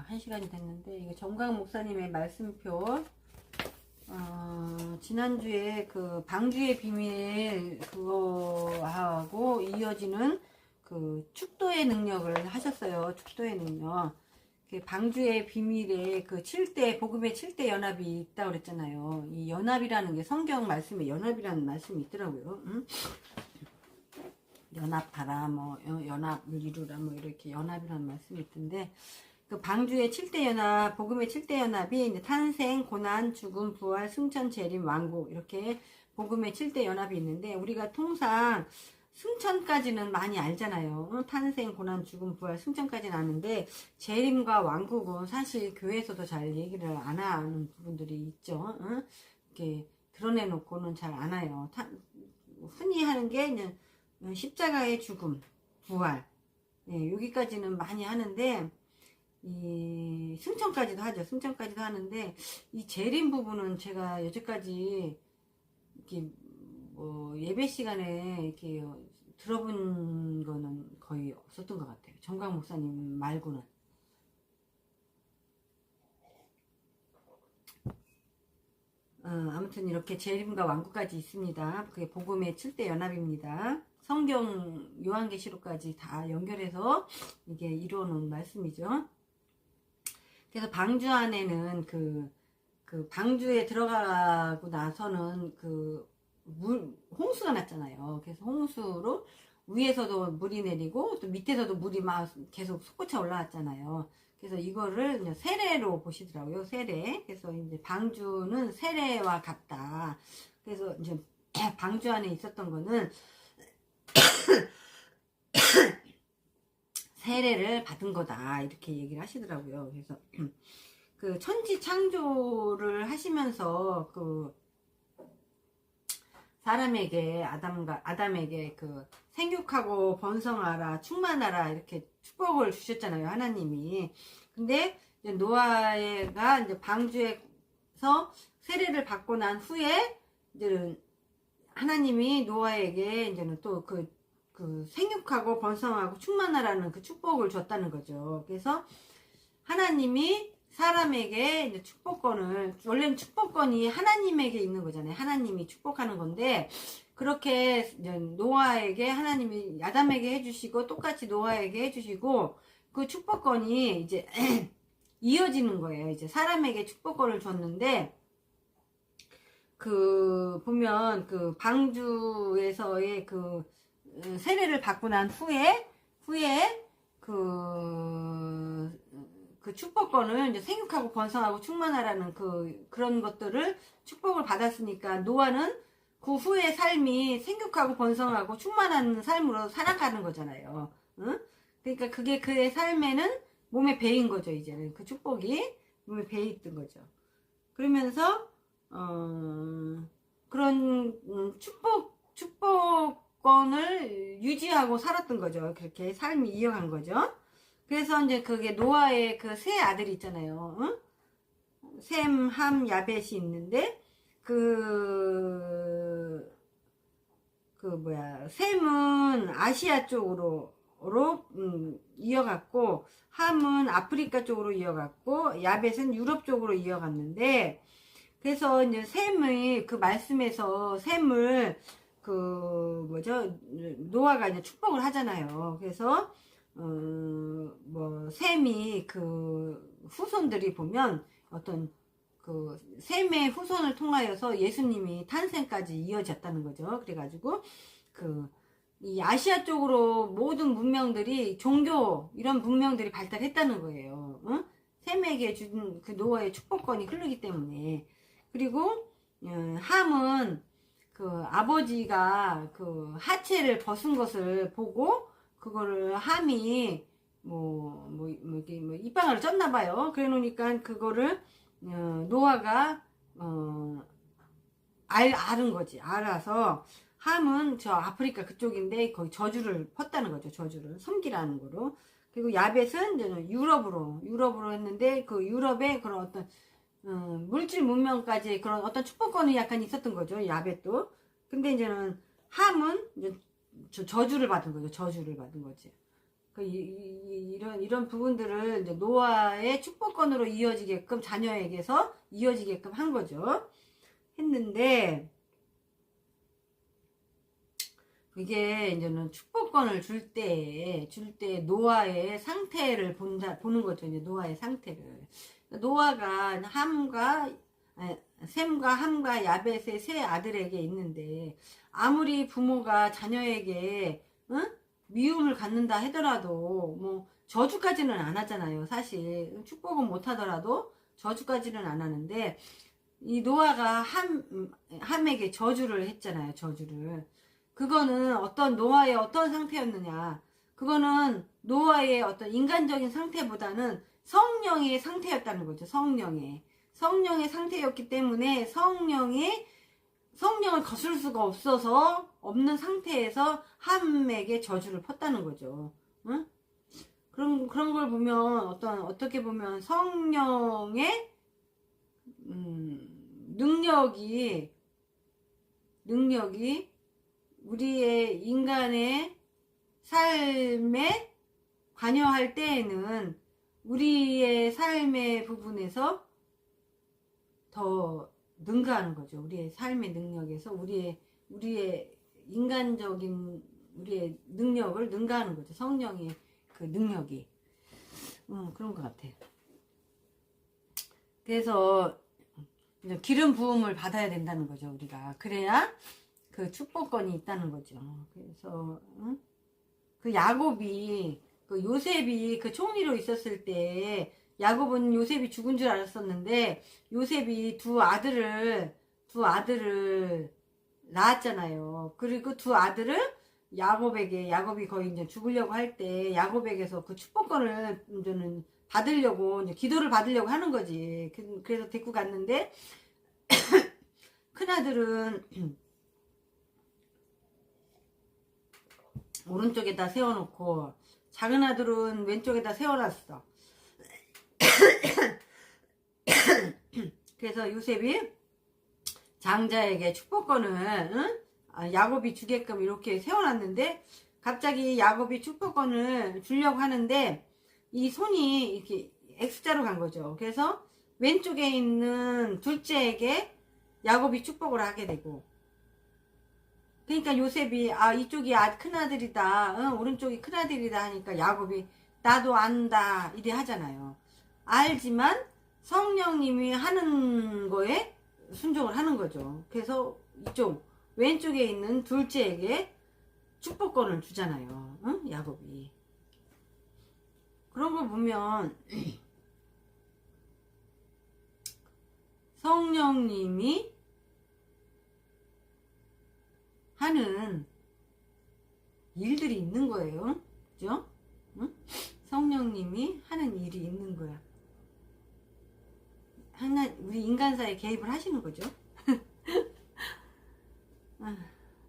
1시간이 됐는데, 이거 정광 목사님의 말씀표, 지난주에 그 방주의 비밀 그거하고 이어지는 그 축도의 능력을 하셨어요. 축도의 능력. 방주의 비밀에 그 7대, 복음의 7대 연합이 있다고 그랬잖아요. 이 연합이라는 게 성경 말씀에 연합이라는 말씀이 있더라고요. 응? 연합하라, 뭐, 연합을 이루라, 뭐, 이렇게 연합이라는 말씀이 있던데, 그 방주의 7대 연합, 복음의 7대 연합이 이제 탄생, 고난, 죽음, 부활, 승천, 재림, 왕국, 이렇게 복음의 7대 연합이 있는데, 우리가 통상 승천까지는 많이 알잖아요. 탄생, 고난, 죽음, 부활, 승천까지는 아는데, 재림과 왕국은 사실 교회에서도 잘 얘기를 안 하는 부분들이 있죠. 이렇게 드러내놓고는 잘 안 해요. 흔히 하는 게, 이제 십자가의 죽음, 부활, 여기까지는 많이 하는데, 이 승천까지도 하죠. 승천까지도 하는데, 이 재림 부분은 제가 여태까지 이렇게 뭐 예배 시간에 이렇게 들어본 거는 거의 없었던 것 같아요. 정강 목사님 말고는. 아무튼 이렇게 재림과 왕국까지 있습니다. 그게 복음의 7대 연합입니다. 성경 요한계시록까지 다 연결해서 이게 이루어놓은 말씀이죠. 그래서 방주 안에는 그 방주에 들어가고 나서는 홍수가 났잖아요. 그래서 홍수로 위에서도 물이 내리고 또 밑에서도 물이 막 계속 솟구쳐 올라왔잖아요. 그래서 이거를 이제 세례로 보시더라고요. 세례. 그래서 이제 방주는 세례와 같다. 그래서 이제 방주 안에 있었던 거는 세례를 받은 거다. 이렇게 얘기를 하시더라고요. 그래서 그 천지 창조를 하시면서 그 사람에게 아담에게 그 생육하고 번성하라 충만하라 이렇게 축복을 주셨잖아요. 하나님이. 근데 이제 노아가 이제 방주에서 세례를 받고 난 후에 이제는 하나님이 노아에게 이제는 또 그 생육하고 번성하고 충만하라는 그 축복을 줬다는 거죠. 그래서 하나님이 사람에게 이제 축복권을, 원래는 축복권이 하나님에게 있는 거잖아요. 하나님이 축복하는 건데, 그렇게 이제 노아에게 하나님이 아담에게 해주시고, 똑같이 노아에게 해주시고, 그 축복권이 이제 이어지는 거예요. 이제 사람에게 축복권을 줬는데, 보면 방주에서의 세례를 받고 난 후에, 그 축복권을 이제 생육하고 번성하고 충만하라는 그런 것들을 축복을 받았으니까 노아는 그 후의 삶이 생육하고 번성하고 충만한 삶으로 살아가는 거잖아요. 응? 그러니까 그게 그의 삶에는 몸에 배인 거죠. 이제는 그 축복이 몸에 배에 있던 거죠. 그러면서 그런 축복권을 유지하고 살았던 거죠. 그렇게 삶이 이어간 거죠. 그래서 이제 그게 노아의 그 세 아들이 있잖아요. 응? 셈, 함, 야벳이 있는데 셈은 아시아 쪽으로 이어갔고, 함은 아프리카 쪽으로 이어갔고, 야벳은 유럽 쪽으로 이어갔는데, 그래서 이제 셈의 그 말씀에서 셈을 노아가 이제 축복을 하잖아요. 그래서 셈이 후손들이 보면 어떤 셈의 후손을 통하여서 예수님이 탄생까지 이어졌다는 거죠. 그래가지고 이 아시아 쪽으로 모든 문명들이 종교 이런 문명들이 발달했다는 거예요. 응? 셈에게 준 그 노아의 축복권이 흐르기 때문에. 그리고 함은 아버지가 하체를 벗은 것을 보고 그거를 함이 입방아를 쪘나 봐요. 그래 놓으니까 그거를 노아가 알은 거지. 알아서 함은 저 아프리카 그쪽인데 거기 저주를 폈다는 거죠. 저주를 섬기라는 거로. 그리고 야벳은 이제 유럽으로 했는데 그 유럽에 그런 어떤 물질 문명까지 그런 어떤 축복권이 약간 있었던 거죠. 야벳도. 근데 이제는 함은 이제 저주를 받은 거죠. 저주를 받은 거지. 이런 부분들을 이제 노아의 축복권으로 이어지게끔 자녀에게서 이어지게끔 한 거죠. 했는데 이게 이제는 축복권을 줄 때 노아의 상태를 보는 거죠. 이제 노아의 상태를. 노아가 셈과 함과 야벳의 세 아들에게 있는데 아무리 부모가 자녀에게 미움을 갖는다 하더라도 뭐 저주까지는 안 하잖아요. 사실 축복은 못 하더라도 저주까지는 안 하는데 이 노아가 함에게 저주를 했잖아요. 저주를. 그거는 노아의 어떤 상태였느냐. 그거는 노아의 어떤 인간적인 상태보다는 성령의 상태였다는 거죠. 성령의 상태였기 때문에 성령을 거슬 수가 없는 상태에서 함에게 저주를 폈다는 거죠. 응? 그런 걸 보면 어떻게 보면 성령의 능력이 우리의 인간의 삶에 관여할 때에는 우리의 삶의 부분에서 더 능가하는 거죠. 우리의 삶의 능력에서 우리의 인간적인 우리의 능력을 능가하는 거죠. 성령의 그 능력이. 그런 것 같아요. 그래서 기름 부음을 받아야 된다는 거죠. 우리가. 그래야 그 축복권이 있다는 거죠. 그래서 그 야곱이 요셉이 그 총리로 있었을 때 야곱은 요셉이 죽은 줄 알았었는데 요셉이 두 아들을 낳았잖아요. 그리고 두 아들을 야곱이 거의 이제 죽으려고 할 때 야곱에게서 그 축복권을 이제는 받으려고 이제 기도를 받으려고 하는 거지. 그래서 데리고 갔는데 큰 아들은 오른쪽에다 세워놓고 작은 아들은 왼쪽에다 세워놨어. 그래서 요셉이 장자에게 축복권을 야곱이 주게끔 이렇게 세워놨는데 갑자기 야곱이 축복권을 주려고 하는데 이 손이 이렇게 X자로 간 거죠. 그래서 왼쪽에 있는 둘째에게 야곱이 축복을 하게 되고, 그러니까 요셉이 이쪽이 큰아들이다, 오른쪽이 큰아들이다 하니까 야곱이 나도 안다 이래 하잖아요. 알지만 성령님이 하는 거에 순종을 하는 거죠. 그래서 이쪽 왼쪽에 있는 둘째에게 축복권을 주잖아요. 야곱이. 그런 걸 보면 성령님이 하는 일들이 있는 거예요. 그죠? 성령님이 하는 일이 있는 거야. 우리 인간사에 개입을 하시는 거죠.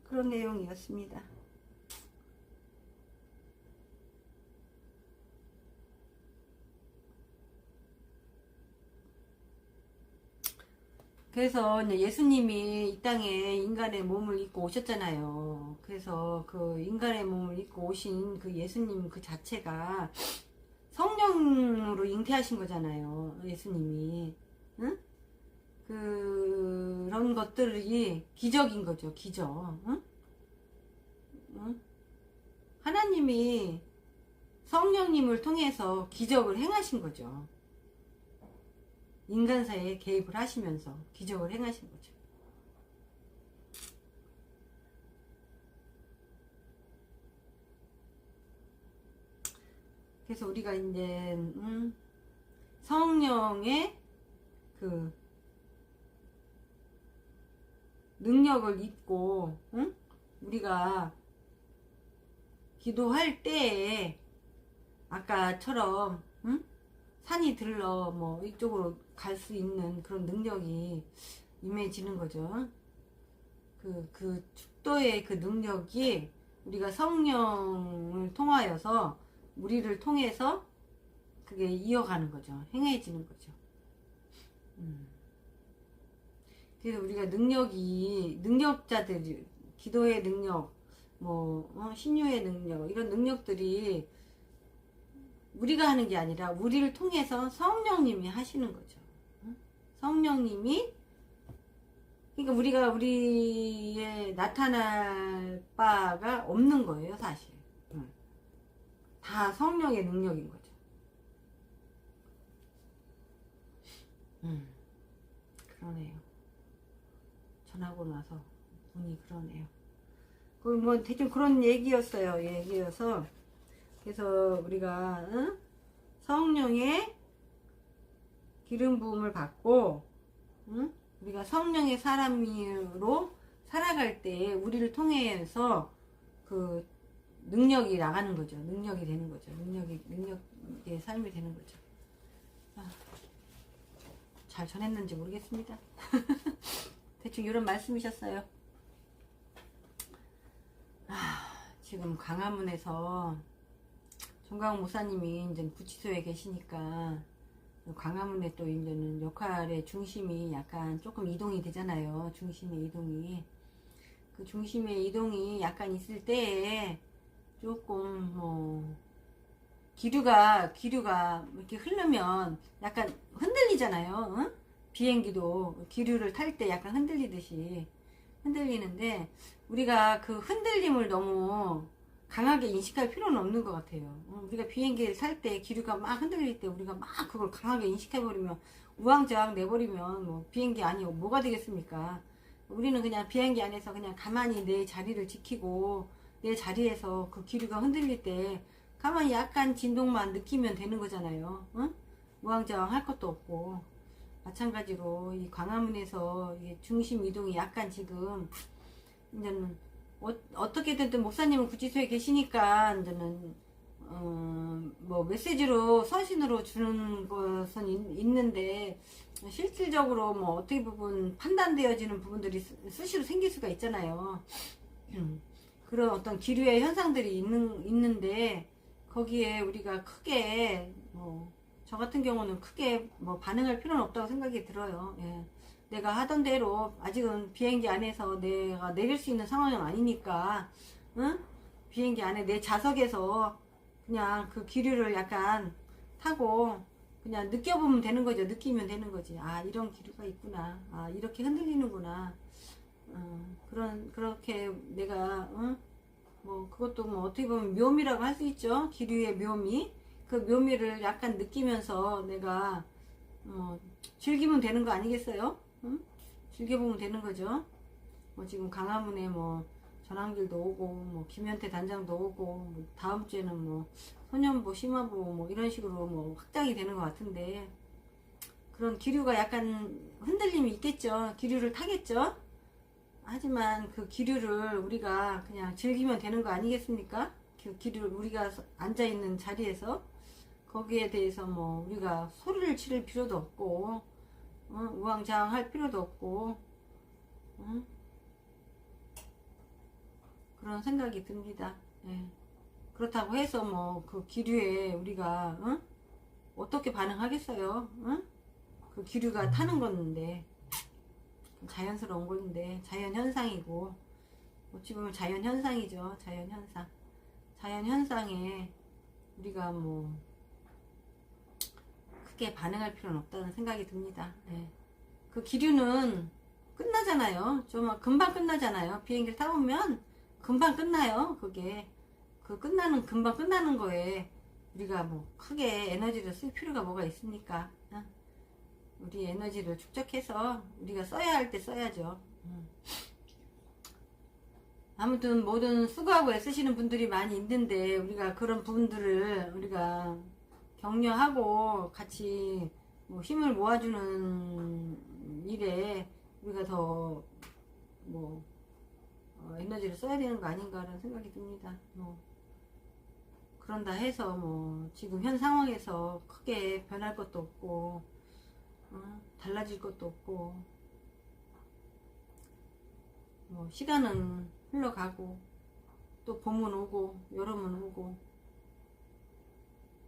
그런 내용이었습니다. 그래서 이제 예수님이 이 땅에 인간의 몸을 입고 오셨잖아요. 그래서 그 인간의 몸을 입고 오신 그 예수님 그 자체가 성령으로 잉태하신 거잖아요. 예수님이. 응? 그런 것들이 기적인 거죠. 기적. 응? 응? 하나님이 성령님을 통해서 기적을 행하신 거죠. 인간사에 개입을 하시면서 기적을 행하신 거죠. 그래서 우리가 이제 성령의 그 능력을 입고 우리가 기도할 때에 아까처럼 산이 들러 뭐 이쪽으로 갈 수 있는 그런 능력이 임해지는 거죠. 그 축도의 그 능력이 우리가 성령을 통하여서 우리를 통해서 그게 이어가는 거죠. 행해지는 거죠. 그래서 우리가 능력자들, 기도의 능력, 신유의 능력, 이런 능력들이 우리가 하는 게 아니라 우리를 통해서 성령님이 하시는 거죠. 성령님이, 그러니까 우리가 우리의 나타날 바가 없는 거예요, 사실. 다 성령의 능력인 거죠. 그러네요. 전하고 나서 운이 그러네요. 뭐 대충 그런 얘기였어요. 얘기여서 그래서 우리가 성령의 기름 부음을 받고 우리가 성령의 사람으로 살아갈 때 우리를 통해서 그 능력이 나가는 거죠. 능력이 되는 거죠. 능력의 삶이 되는 거죠. 잘 전했는지 모르겠습니다. 대충 이런 말씀이셨어요. 지금 광화문에서 정광훈 목사님이 이제 구치소에 계시니까 광화문에 또 이제는 역할의 중심이 약간 조금 이동이 되잖아요. 중심의 이동이. 그 중심의 이동이 약간 있을 때에 조금 뭐 기류가 이렇게 흐르면 약간 흔들리잖아요. 응? 비행기도 기류를 탈 때 약간 흔들리듯이 흔들리는데 우리가 그 흔들림을 너무 강하게 인식할 필요는 없는 것 같아요. 우리가 비행기를 탈 때 기류가 막 흔들릴 때 우리가 막 그걸 강하게 인식해버리면 우왕좌왕 내버리면 뭐 비행기 아니고 뭐가 되겠습니까? 우리는 그냥 비행기 안에서 그냥 가만히 내 자리를 지키고 내 자리에서 그 기류가 흔들릴 때 가만히 약간 진동만 느끼면 되는 거잖아요. 응? 우왕좌왕 할 것도 없고 마찬가지로 이 광화문에서 중심 이동이 약간 지금 이제는 어떻게든 또 목사님은 구치소에 계시니까 이제는 뭐 메시지로 서신으로 주는 것은 있는데 실질적으로 뭐 어떻게 부분 판단되어지는 부분들이 수시로 생길 수가 있잖아요. 그런 어떤 기류의 현상들이 있는데 거기에 우리가 크게 저 같은 경우는 크게 뭐 반응할 필요는 없다고 생각이 들어요. 예. 내가 하던 대로 아직은 비행기 안에서 내가 내릴 수 있는 상황은 아니니까 응? 비행기 안에 내 좌석에서 그냥 그 기류를 약간 타고 그냥 느껴보면 되는 거죠. 느끼면 되는 거지. 아, 이런 기류가 있구나. 아, 이렇게 흔들리는구나. 그렇게 내가 뭐 그것도 뭐 어떻게 보면 묘미라고 할 수 있죠. 기류의 묘미. 그 묘미를 약간 느끼면서 내가 즐기면 되는 거 아니겠어요? 응? 즐겨보면 되는 거죠. 뭐 지금 강화문에 뭐 전환길도 오고 뭐 김현태 단장도 오고 뭐 다음 주에는 뭐 소년부 심화부 뭐 이런 식으로 뭐 확장이 되는 것 같은데 그런 기류가 약간 흔들림이 있겠죠. 기류를 타겠죠. 하지만 그 기류를 우리가 그냥 즐기면 되는 거 아니겠습니까? 그 기류를 우리가 앉아있는 자리에서 거기에 대해서 뭐 우리가 소리를 지를 필요도 없고 우왕좌왕 할 필요도 없고 그런 생각이 듭니다. 예. 그렇다고 해서 뭐 그 기류에 우리가 어떻게 반응하겠어요? 그 기류가 타는 건데 자연스러운 건데 자연현상이고 어찌 보면 자연현상이죠. 자연현상. 자연현상에 우리가 뭐 크게 반응할 필요는 없다는 생각이 듭니다. 네. 그 기류는 끝나잖아요. 좀 금방 끝나잖아요. 비행기를 타보면 금방 끝나요. 그게 금방 끝나는 거에 우리가 뭐 크게 에너지를 쓸 필요가 뭐가 있습니까? 우리 에너지를 축적해서 우리가 써야 할 때 써야죠. 아무튼 모든 수고하고 애쓰시는 분들이 많이 있는데 우리가 그런 부분들을 우리가 격려하고 같이 뭐 힘을 모아주는 일에 우리가 더 뭐 에너지를 써야 되는 거 아닌가라는 생각이 듭니다. 뭐 그런다 해서 뭐 지금 현 상황에서 크게 변할 것도 없고 달라질 것도 없고 뭐 시간은 흘러가고 또 봄은 오고 여름은 오고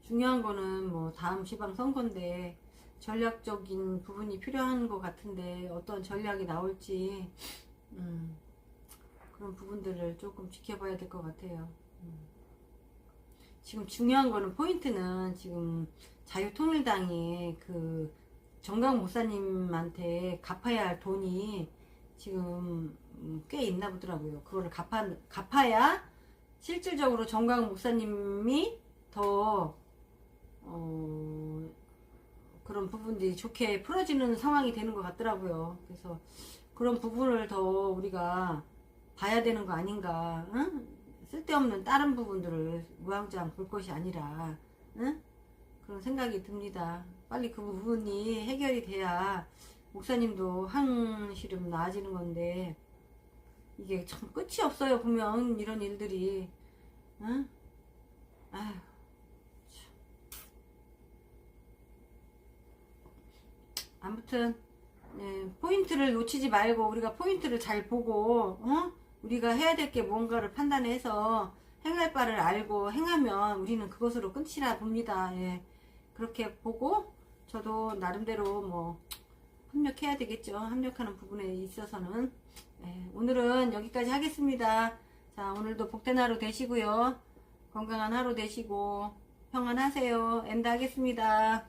중요한 거는 뭐 다음 지방선거인데 전략적인 부분이 필요한 것 같은데 어떤 전략이 나올지 그런 부분들을 조금 지켜봐야 될 것 같아요. 지금 중요한 거는 포인트는 지금 자유통일당이 그 정강 목사님한테 갚아야 할 돈이 지금 꽤 있나 보더라고요. 그거를 갚아야 실질적으로 정강 목사님이 더 그런 부분들이 좋게 풀어지는 상황이 되는 것 같더라고요. 그래서 그런 부분을 더 우리가 봐야 되는 거 아닌가. 응? 쓸데없는 다른 부분들을 우왕좌왕 볼 것이 아니라, 응? 그런 생각이 듭니다. 빨리 그 부분이 해결이 돼야 목사님도 한시름 나아지는 건데, 이게 참 끝이 없어요. 보면 이런 일들이. 응? 아휴. 아무튼 네, 포인트를 놓치지 말고 우리가 포인트를 잘 보고 우리가 해야 될 게 뭔가를 판단해서 행할 바를 알고 행하면 우리는 그것으로 끝이라 봅니다. 예. 그렇게 보고 저도 나름대로 뭐 협력해야 되겠죠. 협력하는 부분에 있어서는. 예. 오늘은 여기까지 하겠습니다. 자, 오늘도 복된 하루 되시고요. 건강한 하루 되시고 평안하세요. 엔드 하겠습니다.